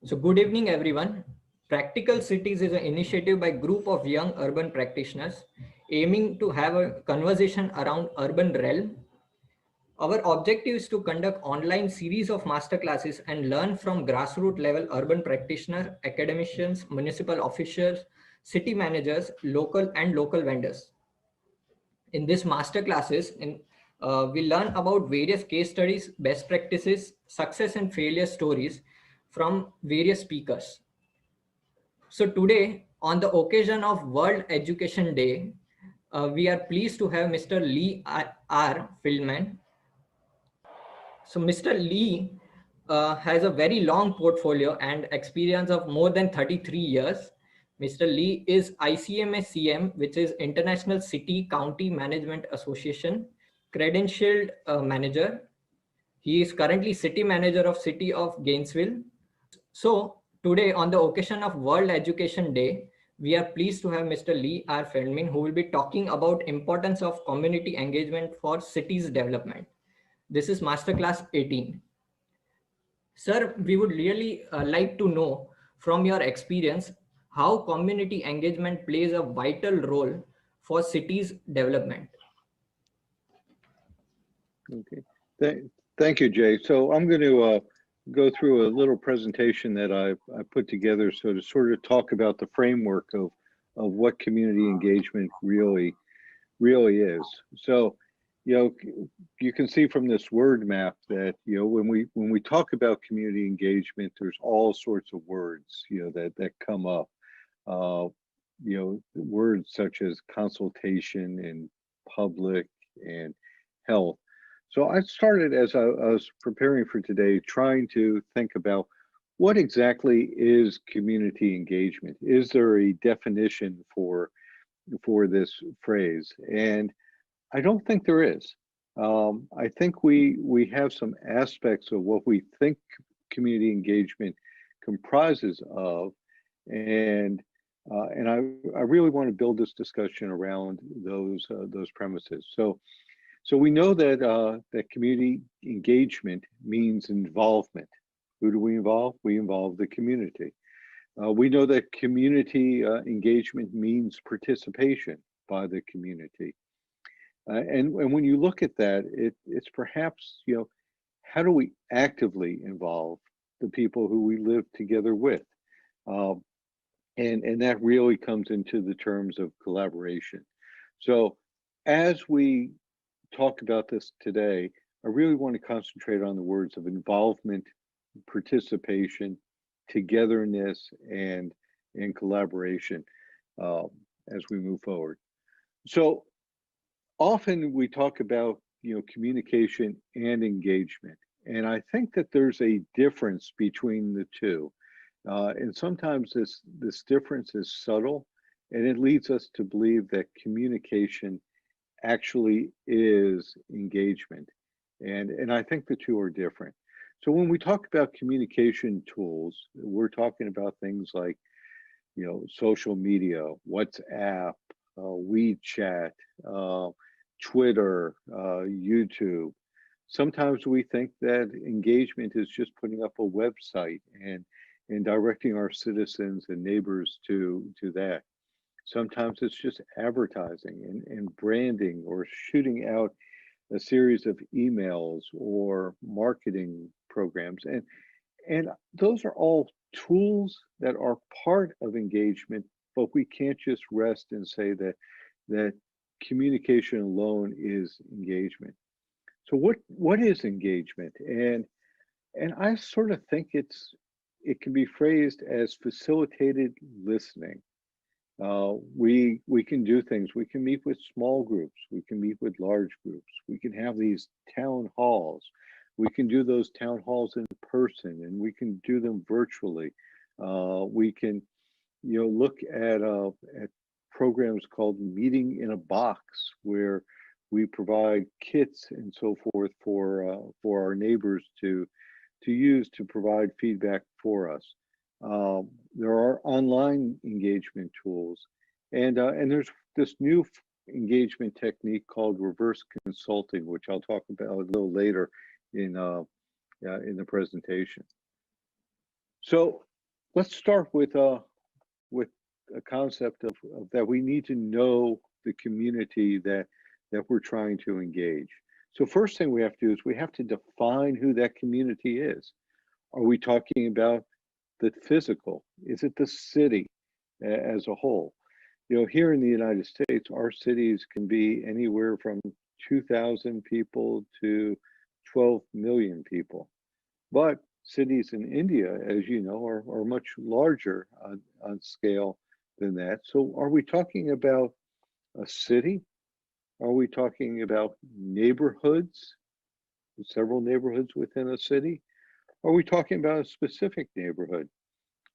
So good evening, everyone. Practical Cities is an initiative by a group of young urban practitioners aiming to have a conversation around urban realm. Our objective is to conduct online series of masterclasses and learn from grassroots level urban practitioners, academicians, municipal officials, city managers, local vendors. In this masterclasses, we learn about various case studies, best practices, success and failure stories from various speakers. So today, on the occasion of World Education Day, we are pleased to have Mr. Lee Feldman. So Mr. Lee has a very long portfolio and experience of more than 33 years. Mr. Lee is ICMA-CM, which is International City County Management Association, credentialed manager. He is currently city manager of City of Gainesville. So today, on the occasion of World Education Day, we are pleased to have Mr. Lee Feldman, who will be talking about importance of community engagement for cities development. This is Masterclass 18. Sir, we would really like to know from your experience how community engagement plays a vital role for cities development. Okay, thank you, Jay. So I'm going to go through a little presentation that I put together so to sort of talk about the framework of what community engagement really is. So, you can see from this word map that, when we talk about community engagement, there's all sorts of words, that come up. Words such as consultation and public and health. So I started, as I was preparing for today, trying to think about what exactly is community engagement? Is there a definition for this phrase? And I don't think there is. I think we have some aspects of what we think community engagement comprises of, and I really want to build this discussion around those premises. So we know that that community engagement means involvement. Who do we involve? We involve the community. We know that community engagement means participation by the community. And when you look at that, it's perhaps, how do we actively involve the people who we live together with? And that really comes into the terms of collaboration. So as we talk about this today, I really want to concentrate on the words of involvement, participation, togetherness, and collaboration as we move forward. So often we talk about communication and engagement, and I think that there's a difference between the two, and sometimes this difference is subtle, and it leads us to believe that communication actually is engagement, and I think the two are different. So when we talk about communication tools, we're talking about things like social media, WhatsApp, WeChat, Twitter, YouTube. Sometimes we think that engagement is just putting up a website and directing our citizens and neighbors to that. Sometimes it's just advertising and branding, or shooting out a series of emails or marketing programs. And those are all tools that are part of engagement, but we can't just rest and say that communication alone is engagement. So what is engagement? And I sort of think it can be phrased as facilitated listening. We can do things. We can meet with small groups. We can meet with large groups. We can have these town halls. We can do those town halls in person, and we can do them virtually. We can, look at programs called Meeting in a Box, where we provide kits and so forth for our neighbors to use to provide feedback for us. There are online engagement tools, and there's this new engagement technique called reverse consulting, which I'll talk about a little later in the presentation. So let's start with a concept of that we need to know the community that we're trying to engage. So first thing we have to do is we have to define who that community is. Are we talking about the physical? Is it the city as a whole? You know, here in the United States, our cities can be anywhere from 2,000 people to 12 million people. But cities in India, as you know, are much larger on scale than that. So are we talking about a city? Are we talking about neighborhoods, several neighborhoods within a city? Are we talking about a specific neighborhood?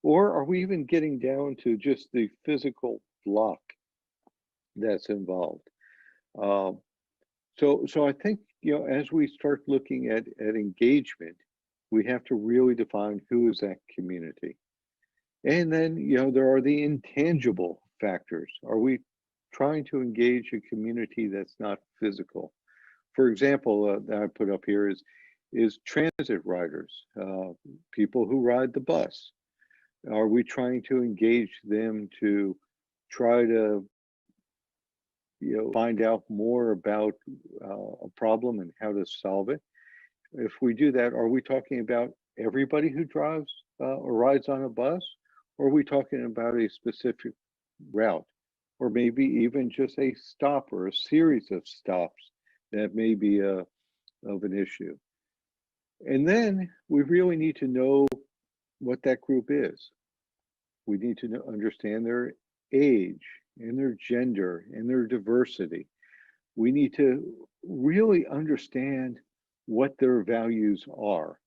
Or are we even getting down to just the physical block that's involved? So I think, you know, as we start looking at engagement, we have to really define who is that community. And then, you know, there are the intangible factors. Are we trying to engage a community that's not physical? For example, that I put up here is transit riders, people who ride the bus. Are we trying to engage them to try to, you know, find out more about a problem and how to solve it? If we do that, are we talking about everybody who drives or rides on a bus? Or are we talking about a specific route? Or maybe even just a stop or a series of stops that may be of an issue? And then we really need to know what that group is. We need to understand their age and their gender and their diversity. We need to really understand what their values are.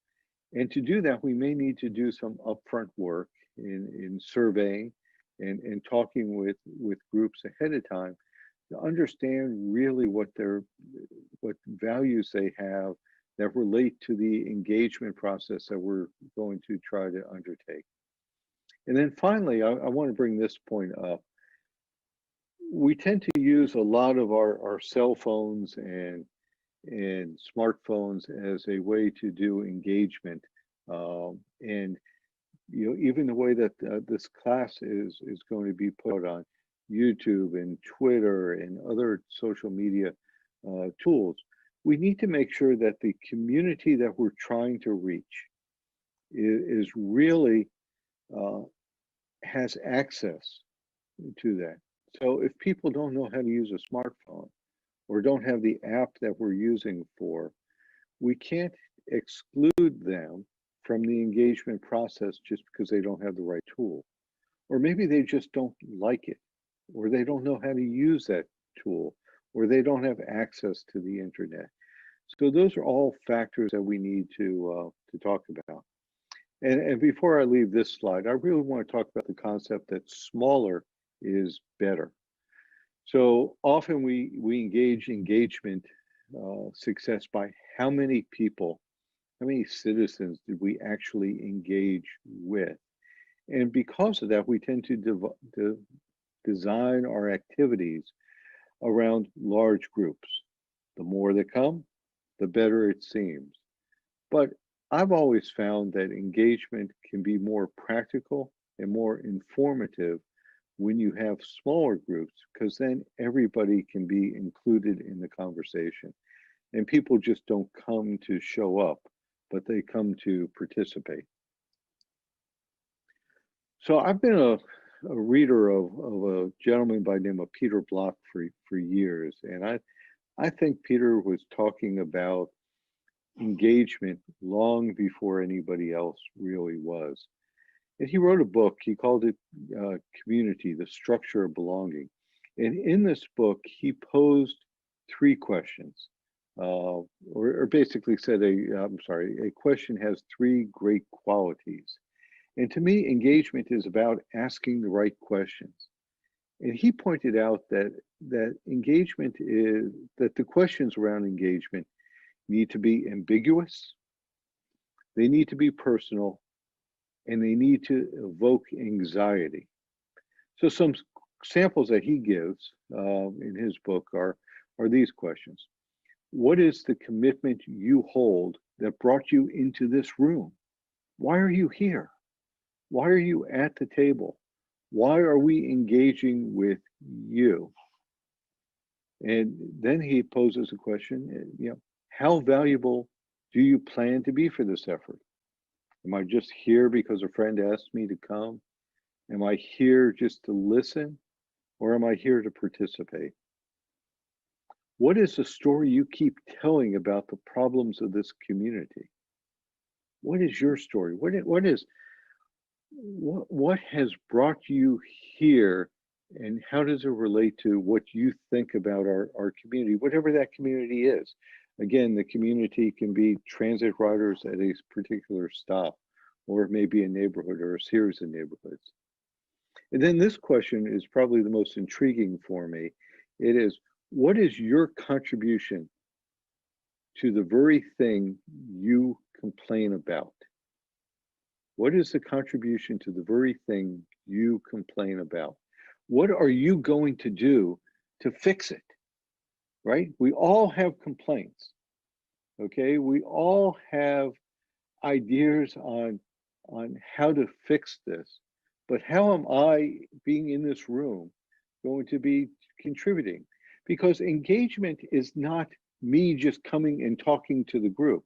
And to do that, we may need to do some upfront work in surveying and talking with groups ahead of time to understand really what values they have that relate to the engagement process that we're going to try to undertake. And then finally, I want to bring this point up. We tend to use a lot of our cell phones and smartphones as a way to do engagement. And you know, even the way that this class is going to be put on YouTube and Twitter and other social media tools, we need to make sure that the community that we're trying to reach is really has access to that. So if people don't know how to use a smartphone or don't have the app that we're using for, we can't exclude them from the engagement process just because they don't have the right tool. Or maybe they just don't like it, or they don't know how to use that tool, or they don't have access to the internet. So those are all factors that we need to talk about. And before I leave this slide, I really want to talk about the concept that smaller is better. So often we engage engagement success by how many people, how many citizens did we actually engage with? And because of that, we tend to design our activities around large groups. The more that come, the better it seems. But I've always found that engagement can be more practical and more informative when you have smaller groups, because then everybody can be included in the conversation. And people just don't come to show up, but they come to participate. So I've been a reader of a gentleman by the name of Peter Block for years. And I think Peter was talking about engagement long before anybody else really was. And he wrote a book, he called it Community, the Structure of Belonging. And in this book, he posed three questions, or basically said, a question has three great qualities. And to me, engagement is about asking the right questions. And he pointed out that engagement is, that the questions around engagement need to be ambiguous, they need to be personal, and they need to evoke anxiety. So some samples that he gives in his book are these questions. What is the commitment you hold that brought you into this room? Why are you here? Why are you at the table? Why are we engaging with you? And then he poses a question, how valuable do you plan to be for this effort? Am I just here because a friend asked me to come? Am I here just to listen? Or am I here to participate? What is the story you keep telling about the problems of this community? What is your story? What has brought you here, and how does it relate to what you think about our community, whatever that community is? Again, the community can be transit riders at a particular stop, or it may be a neighborhood or a series of neighborhoods. And then this question is probably the most intriguing for me. It is, what is your contribution to the very thing you complain about? What is the contribution to the very thing you complain about? What are you going to do to fix it, right? We all have complaints, okay? We all have ideas on how to fix this, but how am I, being in this room, going to be contributing? Because engagement is not me just coming and talking to the group.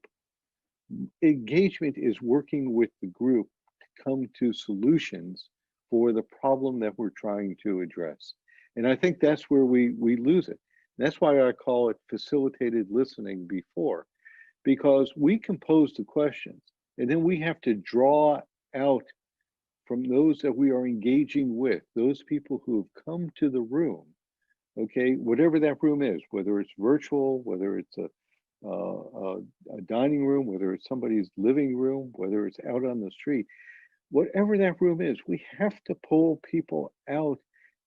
Engagement is working with the group to come to solutions for the problem that we're trying to address. And I think that's where we lose it. That's why I call it facilitated listening before, because we can pose the questions and then we have to draw out from those that we are engaging with, those people who have come to the room, okay, whatever that room is, whether it's virtual, whether it's a dining room, whether it's somebody's living room, whether it's out on the street, whatever that room is, we have to pull people out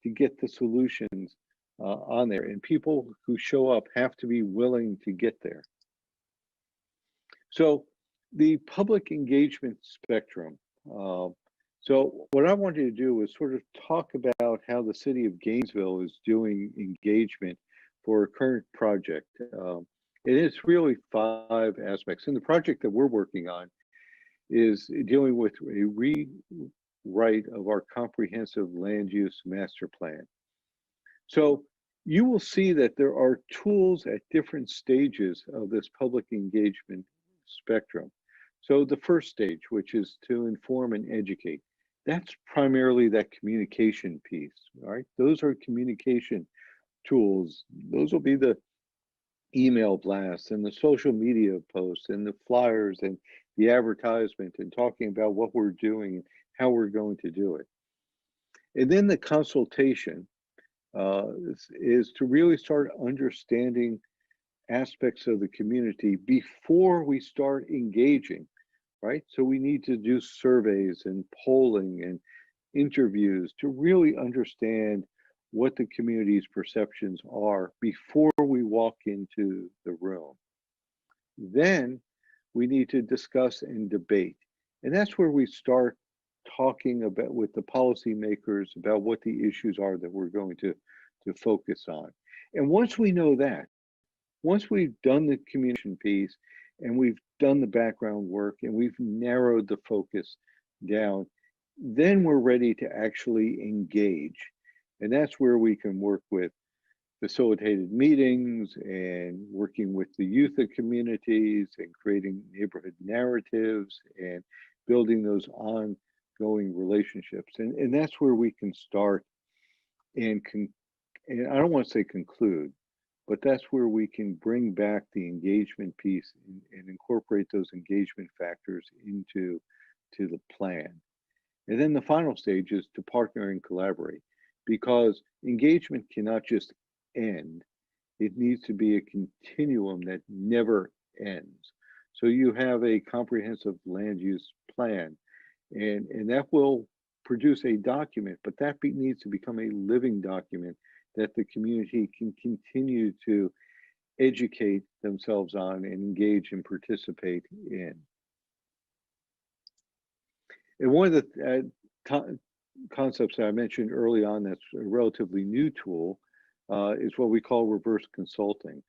to get the solutions on there. And people who show up have to be willing to get there. So the public engagement spectrum. So what I wanted to do was sort of talk about how the city of Gainesville is doing engagement for a current project. And it's really 5 aspects. And the project that we're working on is dealing with a rewrite of our comprehensive land use master plan. So you will see that there are tools at different stages of this public engagement spectrum. So the first stage, which is to inform and educate, that's primarily that communication piece, all right? Those are communication tools. Those will be the email blasts and the social media posts and the flyers and the advertisement and talking about what we're doing and how we're going to do it. And then the consultation is to really start understanding aspects of the community before we start engaging, right? So we need to do surveys and polling and interviews to really understand what the community's perceptions are before we walk into the room. Then we need to discuss and debate. And that's where we start talking about with the policymakers about what the issues are that we're going to focus on. And once we know that, once we've done the communication piece and we've done the background work and we've narrowed the focus down, then we're ready to actually engage. And that's where we can work with facilitated meetings and working with the youth of communities and creating neighborhood narratives and building those ongoing relationships. And that's where we can start and I don't want to say conclude, but that's where we can bring back the engagement piece and incorporate those engagement factors into the plan. And then the final stage is to partner and collaborate, because engagement cannot just end. It needs to be a continuum that never ends. So you have a comprehensive land use plan, and that will produce a document, but that needs to become a living document that the community can continue to educate themselves on and engage and participate in. And one of the concepts that I mentioned early on that's a relatively new tool is what we call reverse consulting.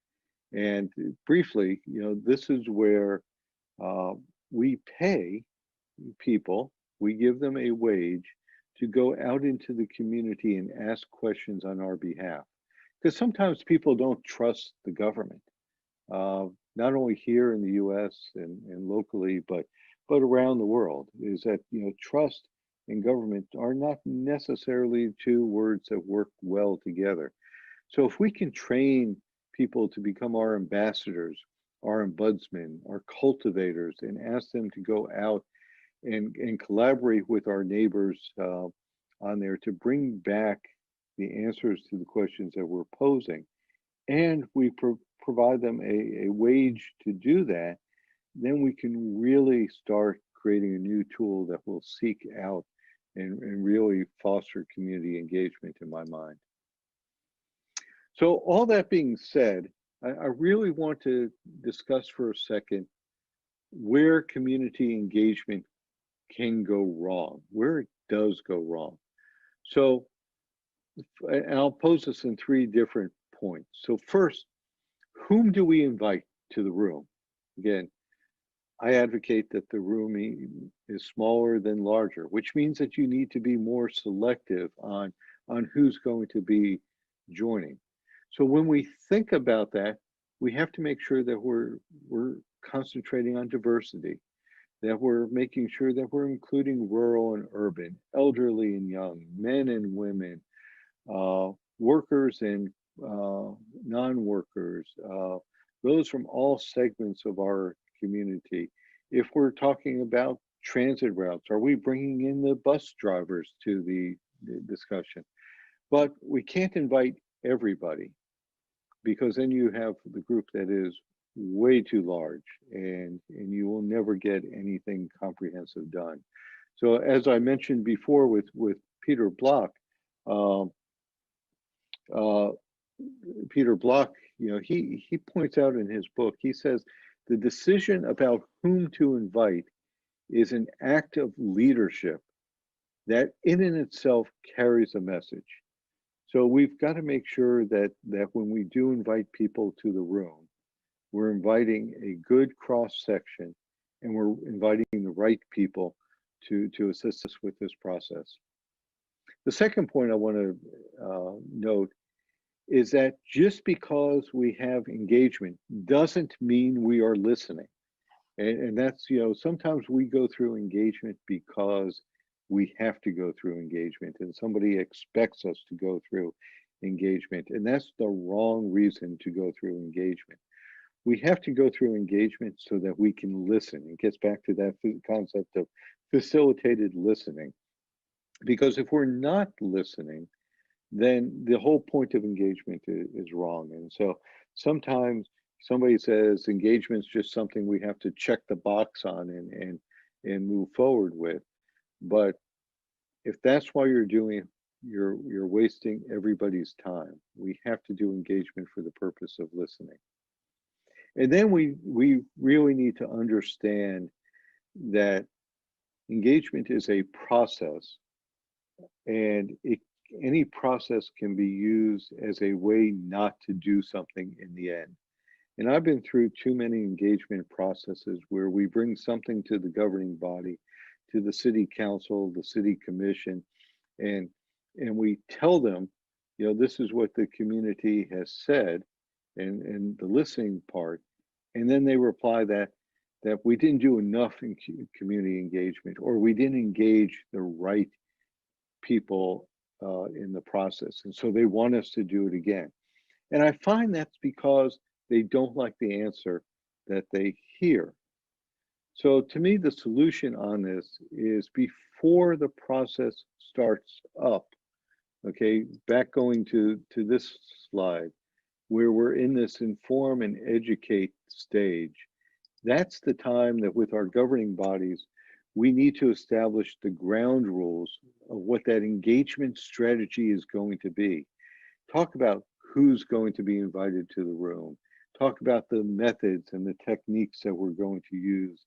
And briefly, this is where we pay people we give them a wage to go out into the community and ask questions on our behalf. Because sometimes people don't trust the government, not only here in the US and locally, but around the world, is that, trust and government are not necessarily two words that work well together. So if we can train people to become our ambassadors, our ombudsmen, our cultivators, and ask them to go out and collaborate with our neighbors on there to bring back the answers to the questions that we're posing, and we provide them a wage to do that, then we can really start creating a new tool that will seek out and really foster community engagement, in my mind. So all that being said, I really want to discuss for a second where community engagement can go wrong, where it does go wrong. So, and I'll pose this in 3 different points. So first, whom do we invite to the room? Again, I advocate that the room is smaller than larger, which means that you need to be more selective on who's going to be joining. So when we think about that, we have to make sure that we're concentrating on diversity, that we're making sure that we're including rural and urban, elderly and young, men and women, workers and non-workers, those from all segments of our community. If we're talking about transit routes, are we bringing in the bus drivers to the discussion? But we can't invite everybody, because then you have the group that is way too large, and you will never get anything comprehensive done. So as I mentioned before with Peter Block, Peter Block, he points out in his book, he says, the decision about whom to invite is an act of leadership that in and itself carries a message. So we've got to make sure that when we do invite people to the room, we're inviting a good cross section, and we're inviting the right people to assist us with this process. The second point I want to note is that just because we have engagement doesn't mean we are listening. And that's, sometimes we go through engagement because we have to go through engagement, and somebody expects us to go through engagement. And that's the wrong reason to go through engagement. We have to go through engagement so that we can listen. It gets back to that concept of facilitated listening. Because if we're not listening, then the whole point of engagement is wrong. And so sometimes somebody says engagement is just something we have to check the box on and move forward with. But if that's why you're doing it, you're wasting everybody's time. We have to do engagement for the purpose of listening. And then we really need to understand that engagement is a process, and any process can be used as a way not to do something in the end. And I've been through too many engagement processes where we bring something to the governing body, to the city council, the city commission, and we tell them, this is what the community has said, and the listening part, and then they reply that we didn't do enough in community engagement, or we didn't engage the right people in the process, and so they want us to do it again. And I find that's because they don't like the answer that they hear. So to me, the solution on this is before the process starts up, okay, back going to this slide, where we're in this inform and educate stage, that's the time that with our governing bodies, we need to establish the ground rules of what that engagement strategy is going to be. Talk about who's going to be invited to the room. Talk about the methods and the techniques that we're going to use.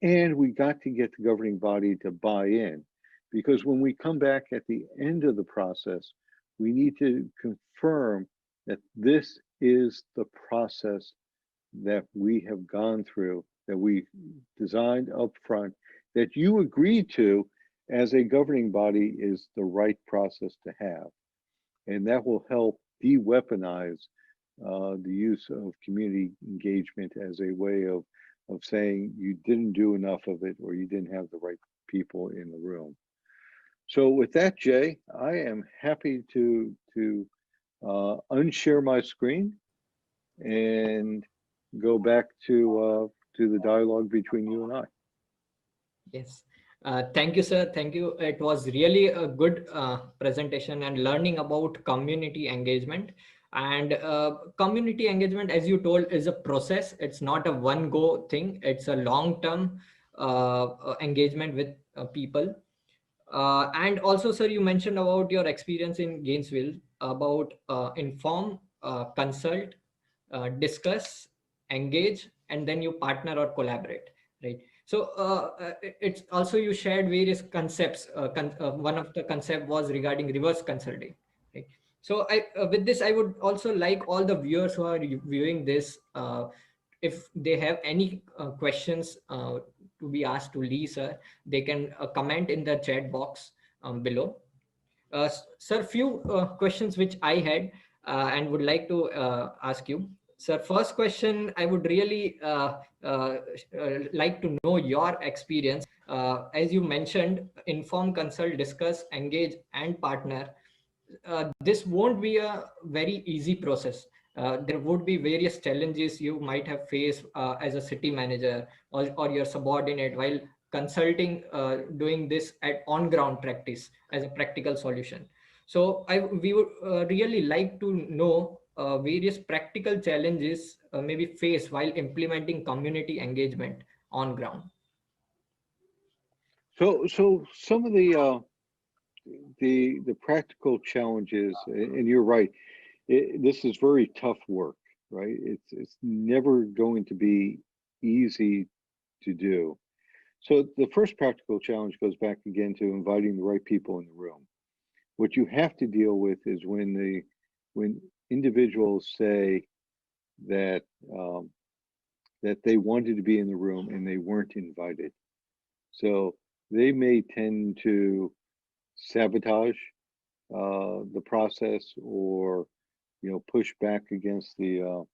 And we got to get the governing body to buy in, because when we come back at the end of the process, we need to confirm that this is the process that we have gone through, that we designed up front, that you agreed to, as a governing body is the right process to have. And that will help de-weaponize the use of community engagement as a way of saying you didn't do enough of it or you didn't have the right people in the room. So with that, Jay, I am happy to unshare my screen and go back to the dialogue between you and I. Yes. Thank you, sir. Thank you. It was really a good presentation and learning about community engagement. And community engagement, as you told, is a process. It's not a one-go thing. It's a long-term engagement with people. And also, sir, you mentioned about your experience in Gainesville about inform, consult, discuss, engage, and then you partner or collaborate, right? So it's also you shared various concepts. One of the concept was regarding reverse consulting, right? So with this, I would also like all the viewers who are viewing this, if they have any questions to be asked to Lee, sir, they can comment in the chat box below. Sir, few questions which I had and would like to ask you. Sir, first question, I would really like to know your experience. As you mentioned, inform, consult, discuss, engage, and partner. This won't be a very easy process. There would be various challenges you might have faced as a city manager or your subordinate while consulting, doing this at on-ground practice as a practical solution. So we would really like to know various practical challenges maybe faced while implementing community engagement on ground. So some of the practical challenges, and you're right, this is very tough work, right? It's never going to be easy to do. So the first practical challenge goes back again to inviting the right people in the room. What you have to deal with is when individuals say that that they wanted to be in the room and they weren't invited. So they may tend to sabotage the process, or push back against the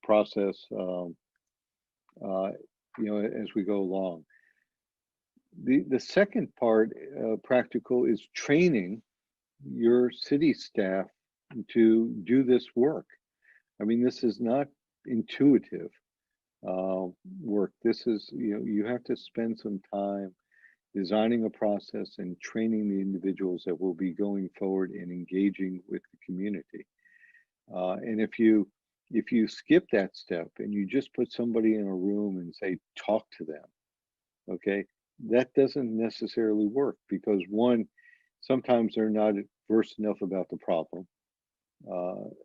process as we go along. The second part, practical, is training your city staff to do this work. I mean, this is not intuitive work. This is, you have to spend some time designing a process and training the individuals that will be going forward and engaging with the community. And if you skip that step and you just put somebody in a room and say, talk to them, okay, that doesn't necessarily work, because one, sometimes they're not versed enough about the problem.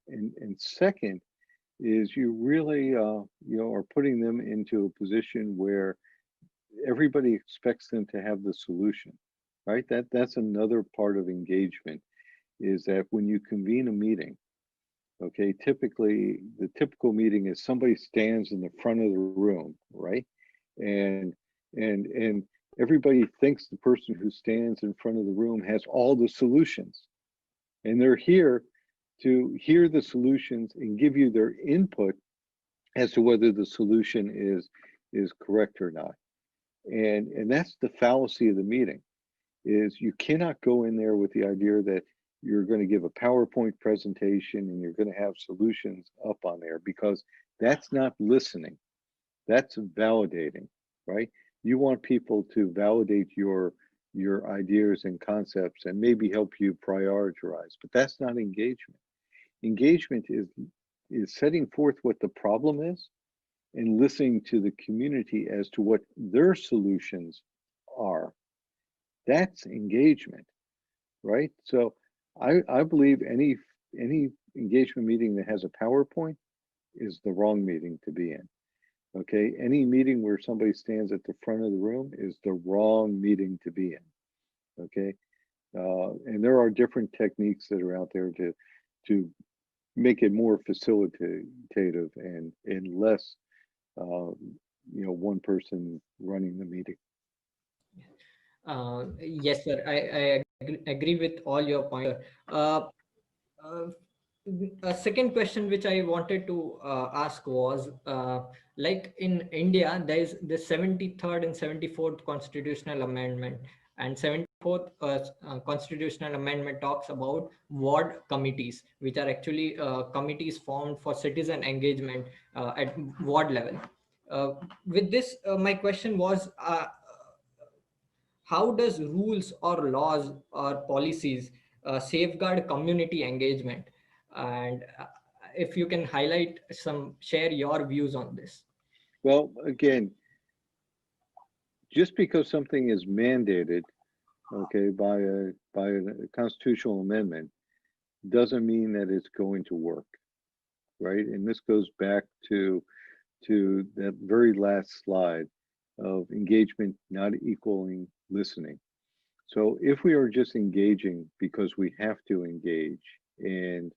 And second is you really, are putting them into a position where everybody expects them to have the solution, right? That's another part of engagement, is that when you convene a meeting, okay, typically the typical meeting is somebody stands in the front of the room, right? And everybody thinks the person who stands in front of the room has all the solutions, and they're here to hear the solutions and give you their input as to whether the solution is correct or not. And that's the fallacy of the meeting, is you cannot go in there with the idea that you're going to give a PowerPoint presentation and you're going to have solutions up on there, because that's not listening. That's validating, right? You want people to validate your ideas and concepts and maybe help you prioritize, but that's not engagement. Engagement is setting forth what the problem is and listening to the community as to what their solutions are. That's engagement, right? So I believe any engagement meeting that has a PowerPoint is the wrong meeting to be in. Okay, any meeting where somebody stands at the front of the room is the wrong meeting to be in. Okay, and there are different techniques that are out there to make it more facilitative and less one person running the meeting. Yes, sir. I agree with all your points. Uh, a second question which I wanted to ask was, like in India, there is the 73rd and 74th constitutional amendment, and 74th constitutional amendment talks about ward committees, which are actually committees formed for citizen engagement at ward level. With this, my question was, how does rules or laws or policies safeguard community engagement? And if you can highlight share your views on this. Well, again, just because something is mandated, okay, by a constitutional amendment, doesn't mean that it's going to work, right? And this goes back to that very last slide of engagement not equaling listening. So if we are just engaging because we have to engage, and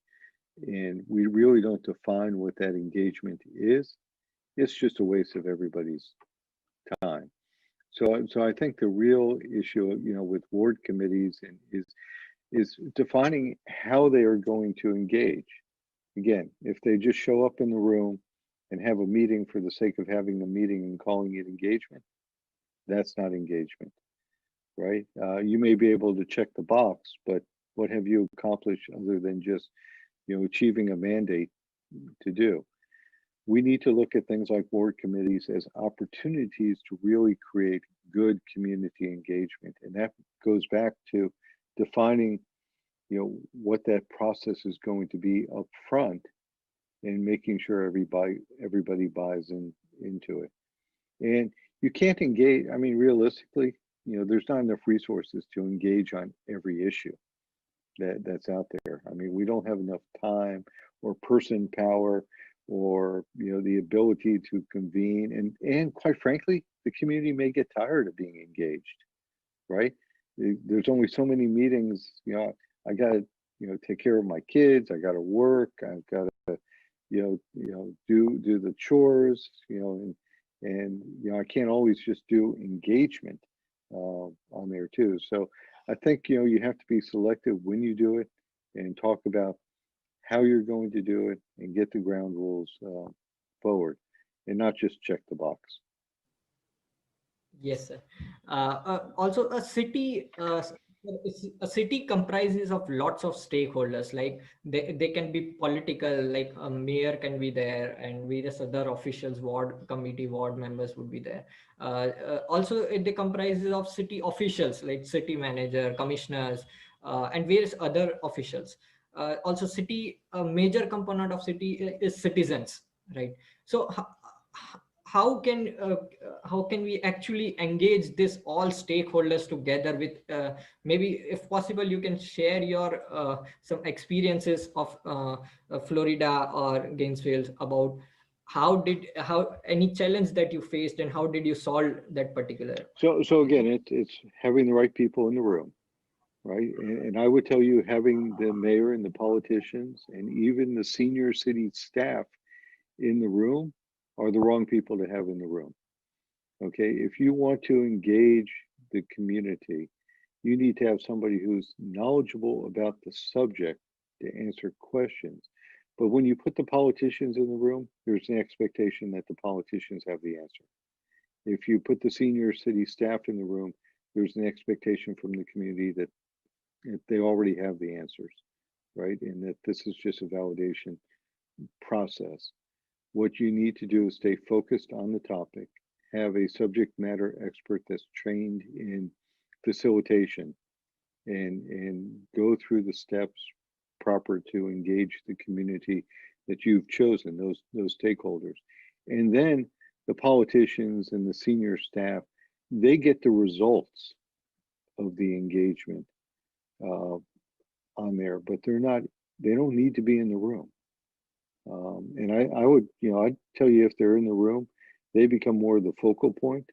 we really don't define what that engagement is, it's just a waste of everybody's time. So I think the real issue, with ward committees is defining how they are going to engage. Again, if they just show up in the room and have a meeting for the sake of having the meeting and calling it engagement, that's not engagement, right? You may be able to check the box, but what have you accomplished other than just, achieving a mandate to do? We need to look at things like board committees as opportunities to really create good community engagement. And that goes back to defining, what that process is going to be up front, and making sure everybody buys into it. And you can't engage, I mean, realistically, there's not enough resources to engage on every issue that's out there. I mean, we don't have enough time or person power or the ability to convene, and quite frankly, the community may get tired of being engaged, right? There's only so many meetings. I got to take care of my kids, I got to work, I've got to do the chores, and I can't always just do engagement on there too. So I think you have to be selective when you do it, and talk about how you're going to do it, and get the ground rules forward, and not just check the box. Yes, sir. Also, a city comprises of lots of stakeholders. Like they can be political, like a mayor can be there, and various other officials, ward committee, ward members would be there. Also, they comprises of city officials like city manager, commissioners, and various other officials. Also, a major component of city is citizens, right? So how can we actually engage this all stakeholders together with maybe, if possible, you can share your some experiences of Florida or Gainesville about how any challenge that you faced and how did you solve that particular. So again, it's having the right people in the room, right? And I would tell you, having the mayor and the politicians and even the senior city staff in the room are the wrong people to have in the room. Okay, if you want to engage the community, you need to have somebody who's knowledgeable about the subject to answer questions. But when you put the politicians in the room, there's an expectation that the politicians have the answer. If you put the senior city staff in the room, there's an expectation from the community that they already have the answers, right? And that this is just a validation process. What you need to do is stay focused on the topic, have a subject matter expert that's trained in facilitation, and go through the steps proper to engage the community that you've chosen, those stakeholders. And then the politicians and the senior staff, they get the results of the engagement on there, but they don't need to be in the room. And I would, I'd tell you, if they're in the room, they become more the focal point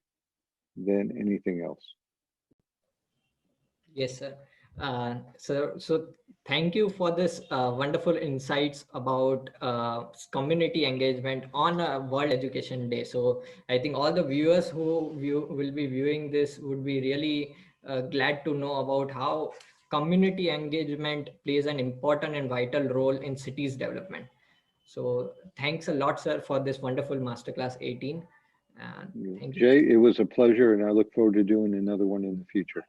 than anything else. Yes, sir. So thank you for this wonderful insights about community engagement on World Education Day. So I think all the viewers who will be viewing this would be really glad to know about how community engagement plays an important and vital role in cities development. So thanks a lot, sir, for this wonderful Masterclass 18. And thank you. Jay, it was a pleasure, and I look forward to doing another one in the future.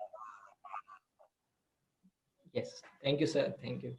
Yes, thank you, sir. Thank you.